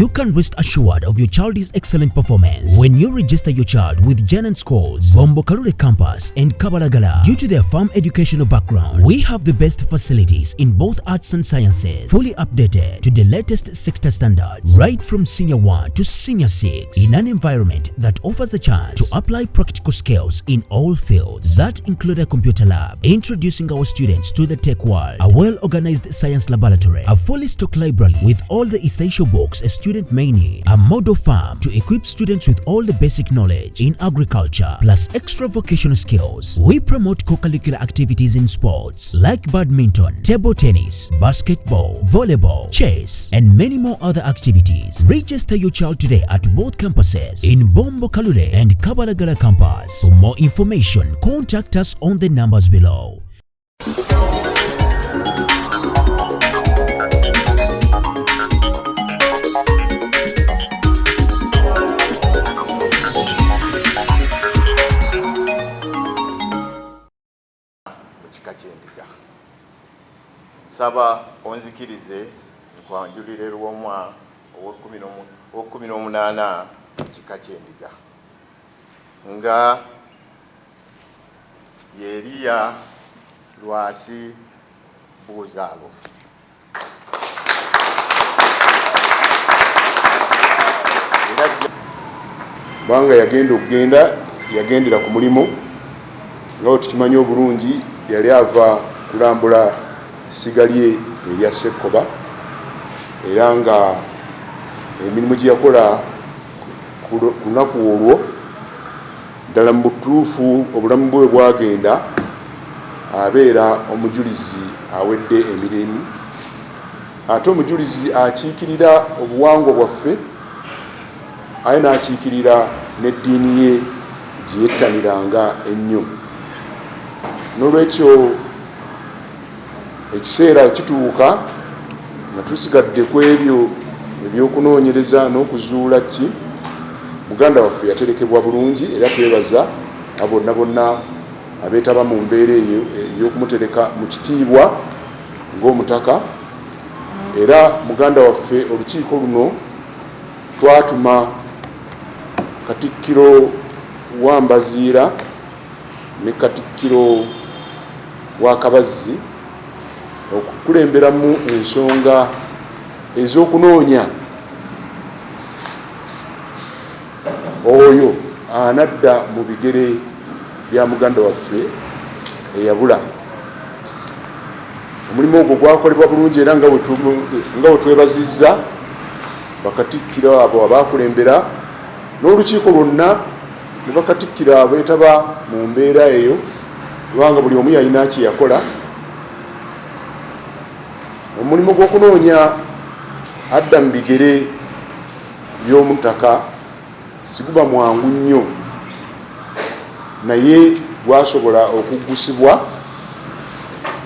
You can rest assured of your child's excellent performance when you register your child with Janan Schools, Bombo Kalule Campus and Kabalagala. Due to their firm educational background, we have the best facilities in both arts and sciences, fully updated to the latest sector standards, right from Senior 1 to Senior 6, in an environment that offers a chance to apply practical skills in all fields. That include a computer lab, introducing our students to the tech world, a well-organized science laboratory, a fully stocked library with all the essential books a student may need, a model farm to equip students with all the basic knowledge in agriculture, plus extra vocational skills. We promote co-curricular activities in sports like badminton, table tennis, basketball, volleyball, chess, and many more other activities. Register your child today at both campuses in Bombo Kalule and Kabalagala campus. For more information, contact us on the numbers below. Saba onzikirize nkwanjulire Lwomwa ow'okumin'omunaana kika ky'endiga nga Yeriya Lwasi Buzaabo. Banga yagendera ku mulimu nga tukimanyi obulungi, yali ava kulambula sigalye erya Ssekkoba, era nga emirimu gye yakola ku lunaku olwo ddala mu butuufu obulamu bwe bwagenda abeera omujulizi awedde emirimu, ate omujulizi akiikirira obuwangwa bwaffe aye n'akiikirira n'eddiini ye gye yettaniranga ennyo. N'olwekyo ekiseera kituuka nga tusigadde ku ebyo ebyokunoonyereza n'okuzuula ki muganda waffe yaterekebwa bulungi, era twebaza bonna bonna abeetaba mu mbeera eyo ey'okumutereka mu kitiibwa ng'omutaka. Era muganda waffe olukiiko luno twatuma Katikkiro wa Mbaziira ne Katikkiro wa Kabazzi okukulemberamu ensonga ez'okunoonya oyo anadda mu bigere bya muganda waffe eyabula. Omulimu ogwo gwakolebwa bulungi era nga bwe twebazizza bakatikkiro abo abakulembera n'olukiiko lwonna ne bakatikkiro abeetaba mu mbeera eyo, kubanga buli omu yalina kye yakola. Omulimu gw'okunoonya adda mu bigere by'omutaka siguba mwangu nnyo, naye gwasobola okuggusibwa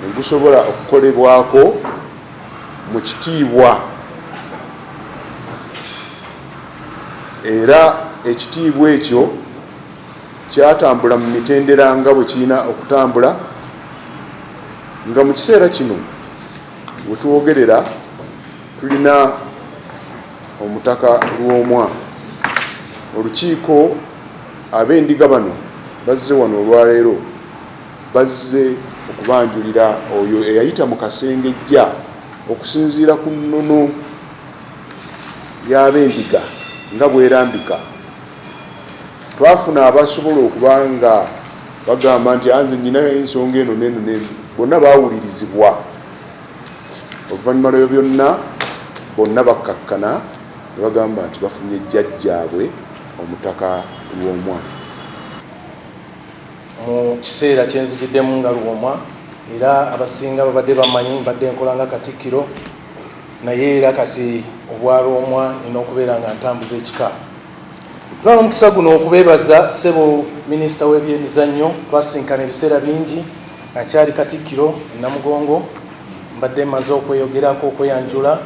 ne gusobola okukolebwako mu kitiibwa, era ekitiibwa ekyo kyatambula mu mitendera nga bwe kirina okutambula, nga mu kiseera kino we tuwogerera tulina omutaka Lwomwa. Olukiiko ab'endiga bano bazze wano olwaleero, bazze okubanjulira oyo eyayita mu kasengejja okusinziira ku nnono y'ab'endiga nga bwerambika. Twafuna abasobola okuba nga bagamba nti anze nnyina ensonga eno n'eno n'eno, bonna baawulirizibwa. Oluvannyuma lw'ebyo byonna bonna bakkakkana ne bagamba nti bafunye jjajjaabwe omutaka Lwomwa. Mu kiseera kye nzikiddemu nga Lwomwa, era abasinga babadde bamanyi mbadde nkola nga Katikkiro, naye era kati obwa Lwomwa nina okubeera nga ntambuza ekika. Twala omukisa guno okubeebaza ssebo minisita w'ebyemizannyo, twasinkana ebiseera bingi nga kyali Katikkiro Namugongo, mbadde maze okweyogerako okweyanjula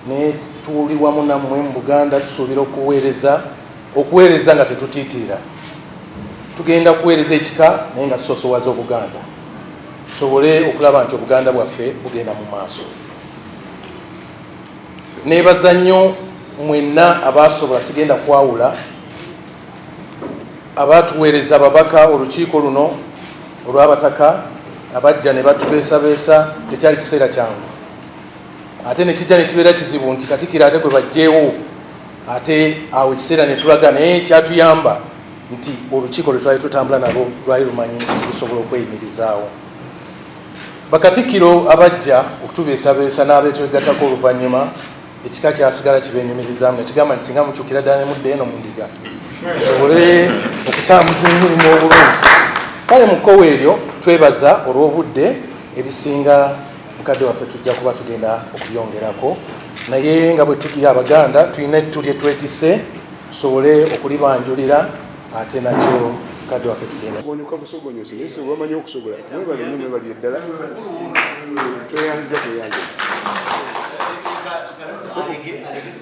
ne tuli wamu nammwe mu Buganda tusuubira okuweereza nga tetutiitira. Tugenda kuweereza ekika naye nga tusosowaza Obuganda, tusobole okulaba nti Obuganda bwaffe bugenda mu maaso. Neebaza nnyo mwenna abasobola sigenda kwawula abatuweereza ababaka olukiiko luno olw'abataka abajja ne batubeesabeesa tekyali kiseera kyangu ate nekijja nekibeera kizibu nti Katikkiro ate kwe bajjeewo ate awo ekiseera ne tulaga naye kyatuyamba nti olukiiko lwe twali tutambula nalwo lwali lumanyi nti lusobola okweyimirizaawo. Bakatikkiro abajja okutubeesabeesa n'abeetwegattako oluvannyuma ekika kyasigala kibeenyumirizaamu nekigamba nti singa mukyukira ddala ne mudda eno mu ndiga tusobole okutambuza emirimu obulungi. Kale mu kkowe eryo twebaza olw'obudde ebisinga mukadde waffe tujja kuba tugenda okubyongerako naye nga bwe tuli Abaganda tulina ettu lye twetise tusobole okulibanjulira ate nakyo mukadde waffe tugenda gonyoka busogonyose naye bamanyi okusobola mwebale nnyo mwebali eddala tweyanziza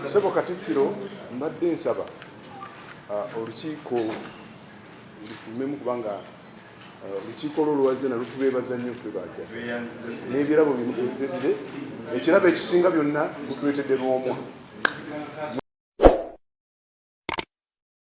Ssebo Katikkiro mbadde nsaba olukiiko lufulumemu kubanga olukiiko olwo lwazze nalwo tubeebaza nnyo twebaza n'ebirabo bino ekirabo ekisinga byonna mutuleetedde Lwomwa.